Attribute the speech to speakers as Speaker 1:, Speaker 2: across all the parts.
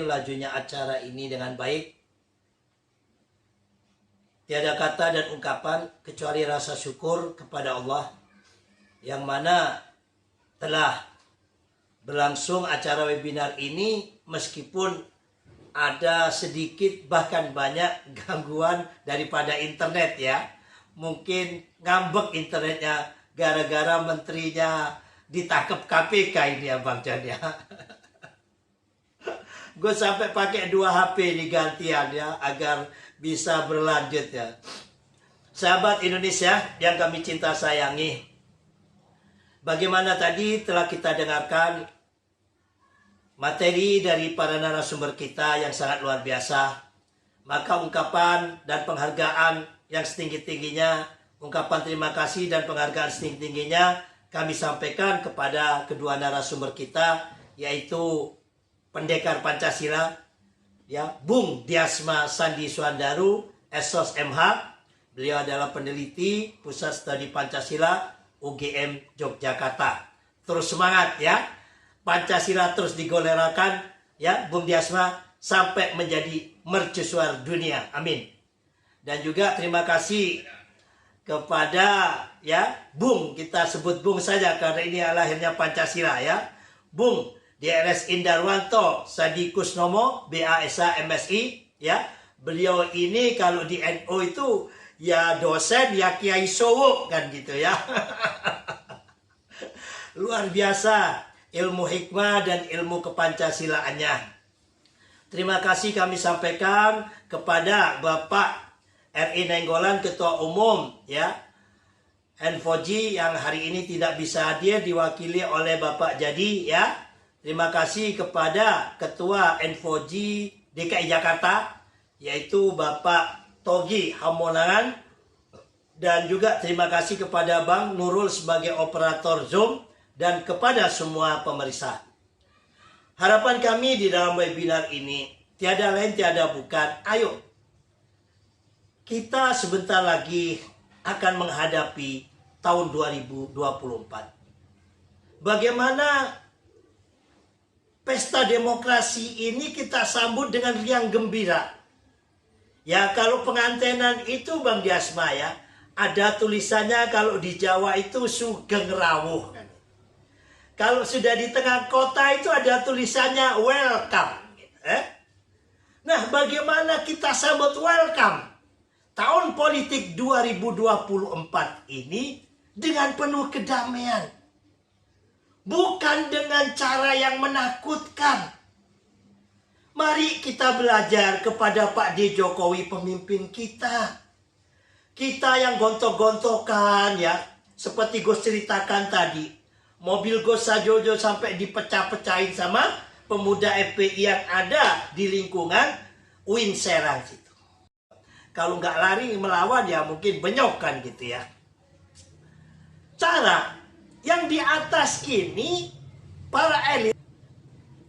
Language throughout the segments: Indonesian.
Speaker 1: mengalir lajunya acara ini dengan baik. Tiada kata dan ungkapan kecuali rasa syukur kepada Allah yang mana telah berlangsung acara webinar ini meskipun ada sedikit bahkan banyak gangguan daripada internet ya. Mungkin ngambek internetnya gara-gara menterinya ditangkap KPK ini ya Bang Jan ya. Gue sampai pakai 2 HP digantian ya agar bisa berlanjut ya. Sahabat Indonesia yang kami cinta sayangi, bagaimana tadi telah kita dengarkan materi dari para narasumber kita yang sangat luar biasa. Maka ungkapan dan penghargaan yang setinggi-tingginya, ungkapan terima kasih dan penghargaan setinggi-tingginya kami sampaikan kepada kedua narasumber kita, yaitu Pendekar Pancasila ya, Bung Dyasma Sandi Suandaru, SOS MH. Beliau adalah peneliti Pusat Studi Pancasila UGM Yogyakarta. Terus semangat ya. Pancasila terus digolerakan ya Bung Dyasma sampai menjadi mercusuar dunia. Amin. Dan juga terima kasih kepada ya Bung, kita sebut Bung saja karena ini lahirnya Pancasila ya. Bung DRS Indarwanto Sadikusnomo BASA MSI ya. Beliau ini kalau di NU itu ya dosen ya Kiai Sowo kan gitu ya. Luar biasa ilmu hikmah dan ilmu kepancasilaannya. Terima kasih kami sampaikan kepada Bapak RI Nainggolan Ketua Umum ya N4G yang hari ini tidak bisa hadir, diwakili oleh Bapak Jadi ya. Terima kasih kepada Ketua N4G DKI Jakarta, yaitu Bapak Togi Hamonangan. Dan juga terima kasih kepada Bang Nurul sebagai operator Zoom. Dan kepada semua pemirsa. Harapan kami di dalam webinar ini, tiada lain tiada bukan, ayo. Kita sebentar lagi akan menghadapi tahun 2024. Bagaimana pesta demokrasi ini kita sambut dengan riang gembira. Ya kalau pengantenan itu Bang Dyasma ya, ada tulisannya kalau di Jawa itu Sugeng Rawuh. Kalau sudah di tengah kota itu ada tulisannya welcome. Nah bagaimana kita sambut welcome tahun politik 2024 ini dengan penuh kedamaian. Bukan dengan cara yang menakutkan. Mari kita belajar kepada Pak D. Jokowi pemimpin kita. Kita yang gontok-gontokan ya. Seperti gue ceritakan tadi. Mobil Gus Sajojo sampai dipecah-pecahin sama pemuda FPI yang ada di lingkungan UIN Serang situ. Kalau nggak lari melawan ya mungkin benyok gitu ya. Cara yang di atas ini para elit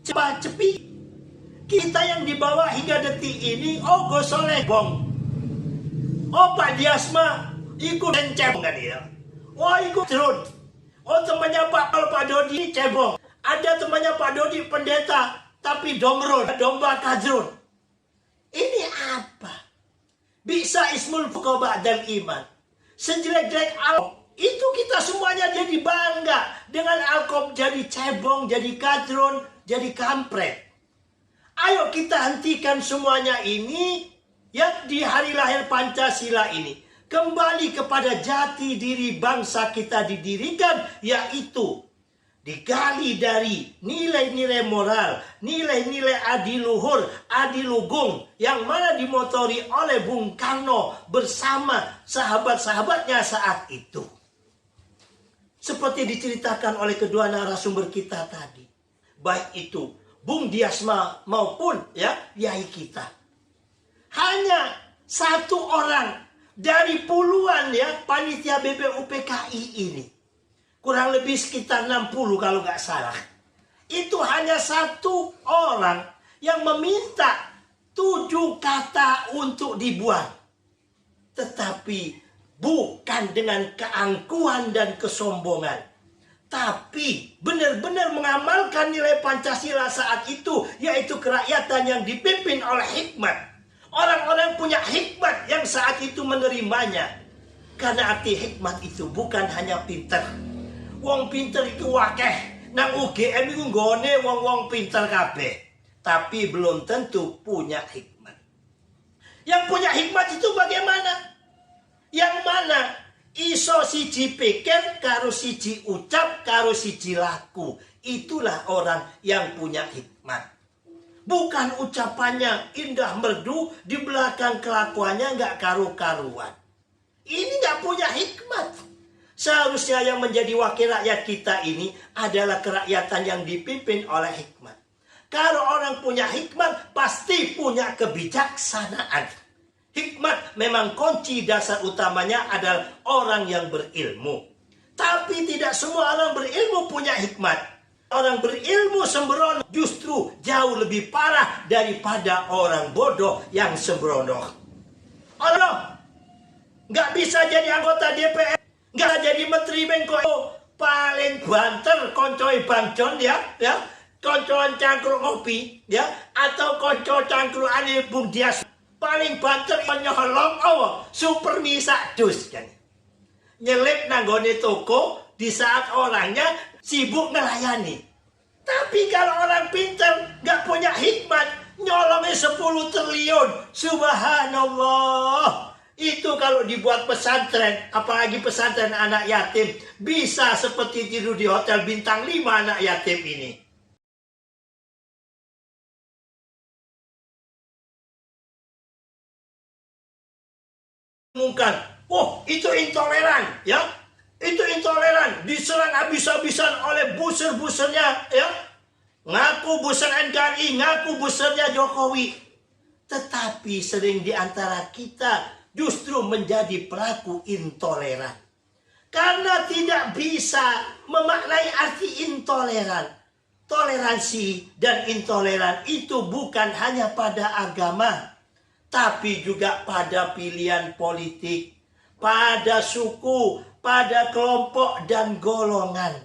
Speaker 1: cepat-cepi, kita yang di bawah hingga detik ini oh Gosoleh bong, oh Pak Dyasma ikut cebong kan ya, oh ikut terus, oh temannya Pak Dodi cebong, ada temannya Pak Dodi pendeta tapi domron, domba kajrun. Ini apa? Bisa ismul fuqoba dan iman, sejelek-jelek al. Itu kita semuanya jadi bangga. Dengan Alkom jadi cebong, jadi kadron, jadi kampret. Ayo kita hentikan semuanya ini. Ya di hari lahir Pancasila ini. Kembali kepada jati diri bangsa kita didirikan. Yaitu digali dari nilai-nilai moral. Nilai-nilai adiluhur, adilugung. Yang mana dimotori oleh Bung Karno bersama sahabat-sahabatnya saat itu. Seperti diceritakan oleh kedua narasumber kita tadi. Baik itu Bung Dyasma maupun ya yai kita. Hanya satu orang dari puluhan ya panitia BPUPKI ini. Kurang lebih sekitar 60 kalau nggak salah. Itu hanya satu orang yang meminta 7 kata untuk dibuang. Tetapi bukan dengan keangkuhan dan kesombongan. tapi benar-benar mengamalkan nilai Pancasila saat itu, yaitu kerakyatan yang dipimpin oleh hikmat. Orang-orang punya hikmat yang saat itu menerimanya. Karena arti hikmat itu bukan hanya pinter. Wong pinter itu wakeh. Nang UGM itu nggone wong-wong pinter kabeh. Tapi belum tentu punya hikmat. Yang punya hikmat itu bagaimana? Yang mana? Iso siji pikir, karo siji ucap, karo siji laku. Itulah orang yang punya hikmat. Bukan ucapannya indah merdu, di belakang kelakuannya nggak karu-karuan. Ini nggak punya hikmat. Seharusnya yang menjadi wakil rakyat kita ini adalah kerakyatan yang dipimpin oleh hikmat. Kalau orang punya hikmat, pasti punya kebijaksanaan. Hikmat memang kunci dasar utamanya adalah orang yang berilmu. Tapi tidak semua orang berilmu punya hikmat. Orang berilmu sembrono justru jauh lebih parah daripada orang bodoh yang sembrono. Allah nggak bisa jadi anggota DPR, nggak jadi menteri Menko, paling banter koncoi Bang John ya, koncoan cangkruk ngopi ya, atau konco cangkruk ane Bung Dias, paling banter nyolong super misa dus kan, nyelip nanggone toko di saat orangnya sibuk melayani. Tapi kalau orang pintar nggak punya hikmat, nyolongnya 10 triliun, subhanallah. Itu kalau dibuat pesantren, apalagi pesantren anak yatim, bisa seperti tidur di hotel bintang 5 anak yatim ini. Mungkin, itu intoleran, ya. Itu intoleran, diserang habis-habisan oleh buser-busernya, ya. Ngaku buser NKRI, ngaku busernya Jokowi. Tetapi sering di antara kita justru menjadi pelaku intoleran. Karena tidak bisa memaknai arti intoleran. Toleransi dan intoleran itu bukan hanya pada agama, tapi juga pada pilihan politik, pada suku, pada kelompok dan golongan.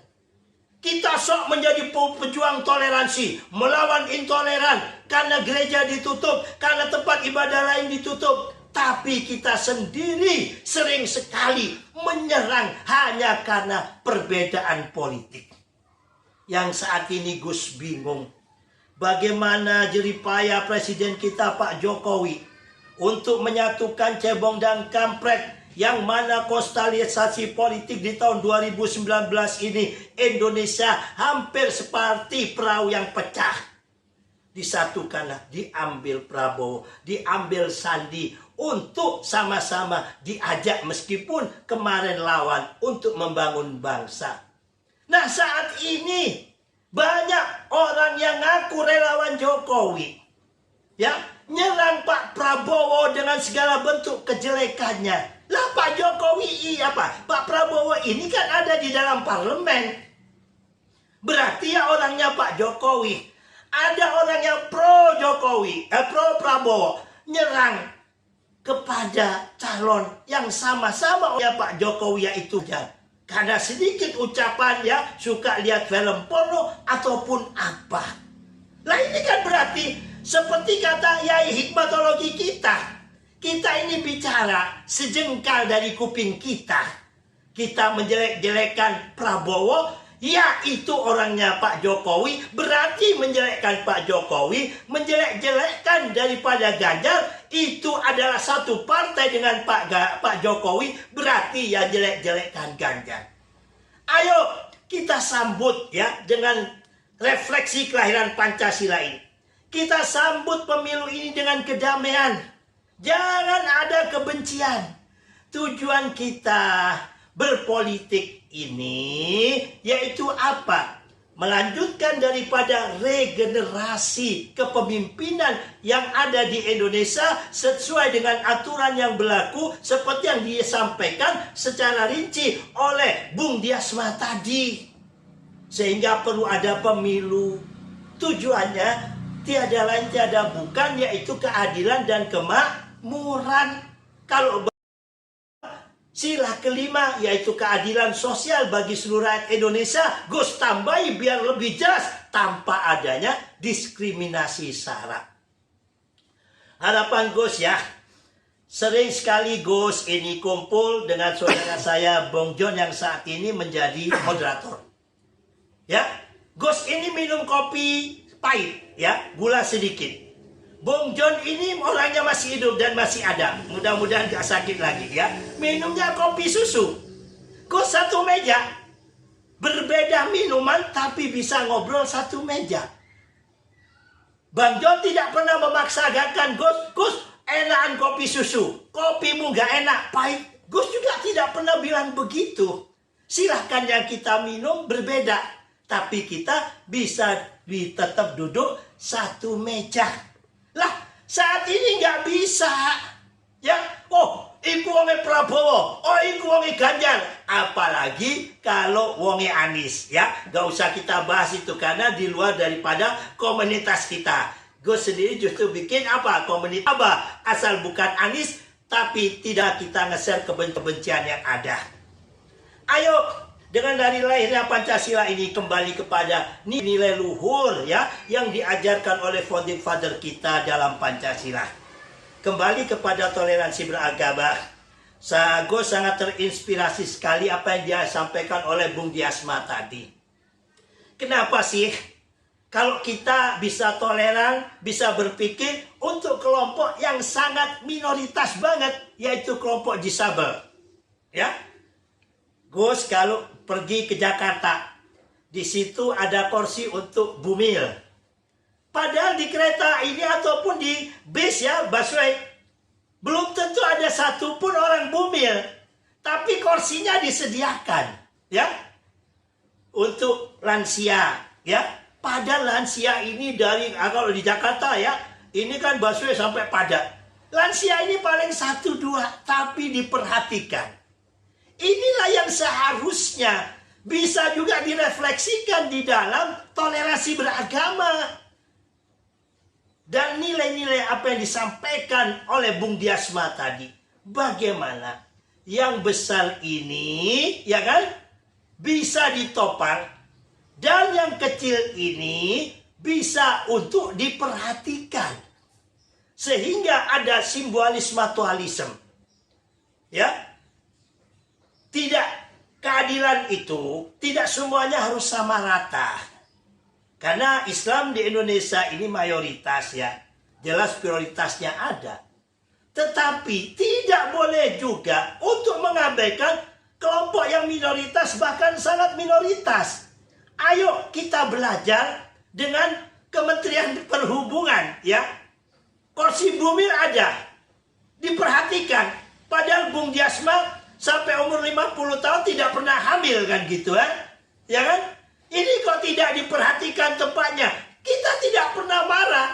Speaker 1: Kita sok menjadi pejuang toleransi, melawan intoleran, karena gereja ditutup, karena tempat ibadah lain ditutup. Tapi kita sendiri sering sekali menyerang hanya karena perbedaan politik. Yang saat ini Gus bingung, bagaimana jeripaya Presiden kita Pak Jokowi untuk menyatukan cebong dan kampret, yang mana konstalisasi politik di tahun 2019 ini Indonesia hampir seperti perahu yang pecah. Disatukanlah, diambil Prabowo, diambil Sandi untuk sama-sama diajak meskipun kemarin lawan untuk membangun bangsa. Nah saat ini banyak orang yang ngaku relawan Jokowi, ya, nyerang Pak Prabowo dengan segala bentuk kejelekannya. Lah Pak Jokowi Pak Prabowo ini kan ada di dalam parlemen. Berarti ya orangnya Pak Jokowi. Ada orang yang pro Jokowi, pro Prabowo, nyerang kepada calon yang sama-sama ya Pak Jokowi, yaitu karena sedikit ucapan ya, suka lihat film porno ataupun apa. Lah ini kan berarti seperti kata Yai hikmatologi kita. Kita ini bicara sejengkal dari kuping kita. Kita menjelek-jelekkan Prabowo, ya itu orangnya Pak Jokowi, berarti menjelekkan Pak Jokowi, menjelek-jelekkan daripada Ganjar, itu adalah satu partai dengan Pak Jokowi, berarti ya jelek-jelekkan Ganjar. Ayo kita sambut ya dengan refleksi kelahiran Pancasila ini. Kita sambut pemilu ini dengan kedamaian. Jangan ada kebencian. Tujuan kita berpolitik ini yaitu apa? Melanjutkan daripada regenerasi kepemimpinan yang ada di Indonesia sesuai dengan aturan yang berlaku seperti yang disampaikan secara rinci oleh Bung Diasma tadi. Sehingga perlu ada pemilu. Tujuannya tiada lain tiada bukan yaitu keadilan dan kemakmuran. Kalau Sila kelima yaitu keadilan sosial bagi seluruh rakyat Indonesia. Gus tambahi biar lebih jelas tanpa adanya diskriminasi sara. Harapan Gus ya, sering sekali Gus ini kumpul dengan saudara saya Bung John yang saat ini menjadi moderator. Ya, Gus ini minum kopi pahit ya, gula sedikit. Bung John ini orangnya masih hidup dan masih ada. Mudah-mudahan gak sakit lagi ya. Minumnya kopi susu. Kok satu meja. Berbeda minuman tapi bisa ngobrol satu meja. Bang John tidak pernah memaksakan Gus enakan kopi susu. Kopimu gak enak, pahit. Gus juga tidak pernah bilang begitu. Silahkan yang kita minum berbeda. Tapi kita bisa tetap duduk satu meja. Lah, saat ini nggak bisa. Ya, oh, iku wonge Prabowo, oh, iku wonge Ganjar. Apalagi kalau wonge Anies, ya. Nggak usah kita bahas itu karena di luar daripada komunitas kita. Gue sendiri justru bikin apa? Komunitas apa? Asal bukan Anies, tapi tidak kita nge-share kebencian yang ada. Ayo. Dengan dari lahirnya Pancasila ini kembali kepada nilai luhur ya yang diajarkan oleh founding father kita dalam Pancasila. Kembali kepada toleransi beragama. Gue sangat terinspirasi sekali apa yang dia sampaikan oleh Bung Diasma tadi. Kenapa sih kalau kita bisa toleran, bisa berpikir untuk kelompok yang sangat minoritas banget, yaitu kelompok disabel. Ya, Gus kalau pergi ke Jakarta, di situ ada kursi untuk bumil. Padahal di kereta ini ataupun di bis ya, busway, belum tentu ada satupun orang bumil, tapi kursinya disediakan, ya, untuk lansia, ya. Padahal lansia ini dari kalau di Jakarta ya, ini kan busway sampai padat. Lansia ini paling 1-2, tapi diperhatikan. Inilah yang seharusnya bisa juga direfleksikan di dalam toleransi beragama. Dan nilai-nilai apa yang disampaikan oleh Bung Diasma tadi. Bagaimana yang besar ini, ya kan, bisa ditopang. Dan yang kecil ini bisa untuk diperhatikan. Sehingga ada simbolis mutualisme. Ya. Tidak, keadilan itu tidak semuanya harus sama rata. Karena Islam di Indonesia ini mayoritas ya. Jelas prioritasnya ada. Tetapi tidak boleh juga untuk mengabaikan kelompok yang minoritas bahkan sangat minoritas. Ayo kita belajar dengan Kementerian Perhubungan ya. Kursi bumil ada. Diperhatikan. Padahal Bung Diasma sampai umur 50 tahun tidak pernah hamil kan gitu ya. Ya kan? Ini kok tidak diperhatikan tempatnya. Kita tidak pernah marah.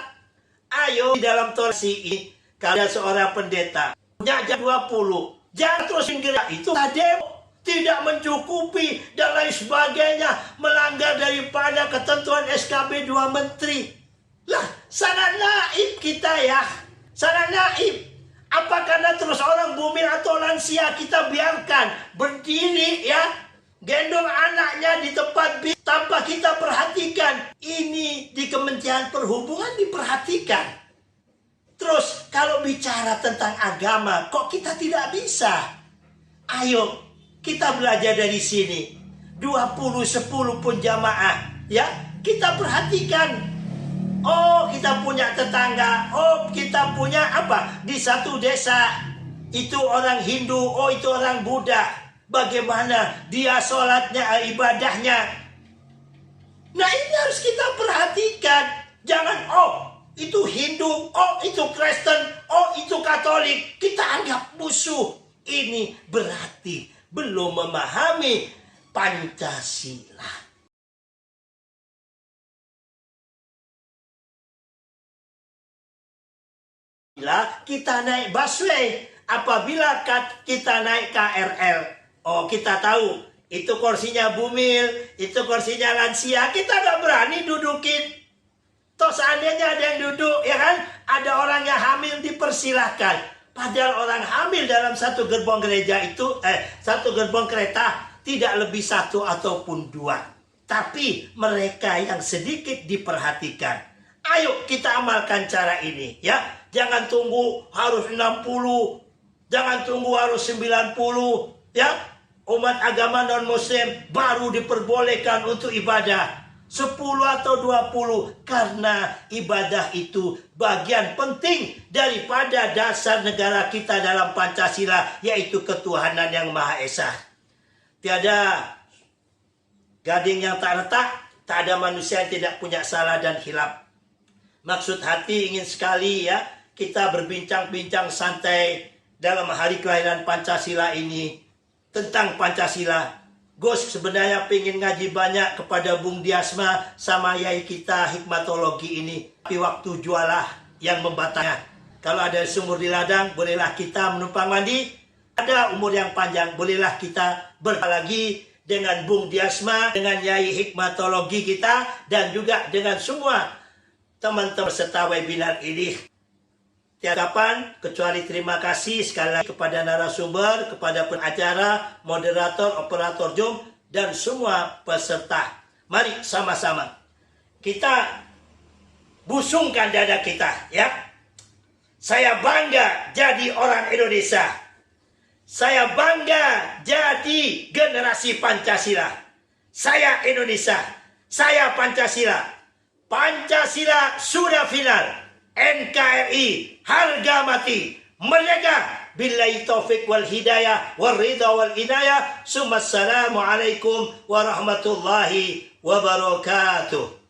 Speaker 1: Ayo di dalam toleransi ini kalau ada seorang pendeta punya jam 20, jangan terus gerak itu demo, tidak mencukupi dan lain sebagainya, melanggar daripada ketentuan SKB 2 menteri. Lah, sangat naif kita ya. Sangat naif. Apa karena terus orang bumil atau lansia kita biarkan berdiri ya, gendong anaknya di tempat bis tanpa kita perhatikan? Ini di Kementerian Perhubungan diperhatikan. Terus kalau bicara tentang agama, kok kita tidak bisa? Ayo kita belajar dari sini. 20-10 pun jamaah ya, kita perhatikan. Oh, kita punya tetangga. Oh, kita punya apa? Di satu desa itu orang Hindu, oh itu orang Buddha. Bagaimana dia sholatnya, ibadahnya. Nah, ini harus kita perhatikan. Jangan, oh itu Hindu, oh itu Kristen, oh itu Katolik. Kita anggap musuh. Ini berarti belum memahami Pancasila. Kita naik busway, apabila kita naik KRL, oh kita tahu itu kursinya bumil, itu kursinya lansia, kita nggak berani dudukin. Toh seandainya ada yang duduk, ya kan, ada orang yang hamil dipersilahkan. Padahal orang hamil dalam satu gerbong gereja itu, satu gerbong kereta tidak lebih satu ataupun dua. Tapi mereka yang sedikit diperhatikan. Ayo kita amalkan cara ini ya. Jangan tunggu harus 60, jangan tunggu harus 90 ya. Umat agama non-muslim baru diperbolehkan untuk ibadah 10 atau 20, karena ibadah itu bagian penting daripada dasar negara kita dalam Pancasila, yaitu ketuhanan yang Maha Esa. Tiada gading yang tak retak, tak ada manusia yang tidak punya salah dan hilap. Maksud hati ingin sekali ya kita berbincang-bincang santai dalam hari kelahiran Pancasila ini tentang Pancasila. Gus sebenarnya pengen ngaji banyak kepada Bung Diasma sama yai kita hikmatologi ini. Tapi waktu jualah yang membatanya. Kalau ada sumur di ladang, bolehlah kita menumpang mandi. Ada umur yang panjang, bolehlah kita berlagi dengan Bung Diasma, dengan yai hikmatologi kita, dan juga dengan semua teman-teman peserta webinar ini. Tiada kapan kecuali terima kasih sekali lagi kepada narasumber, kepada pengacara, moderator, operator Zoom, dan semua peserta. Mari sama-sama kita busungkan dada kita ya. Saya bangga jadi orang Indonesia. Saya bangga jadi generasi Pancasila. Saya Indonesia. Saya Pancasila. Pancasila sudah final. NKRI harga mati, merdeka. Billahi taufik wal hidayah wal ridha wal inayah. Assalamualaikum warahmatullahi wabarakatuh.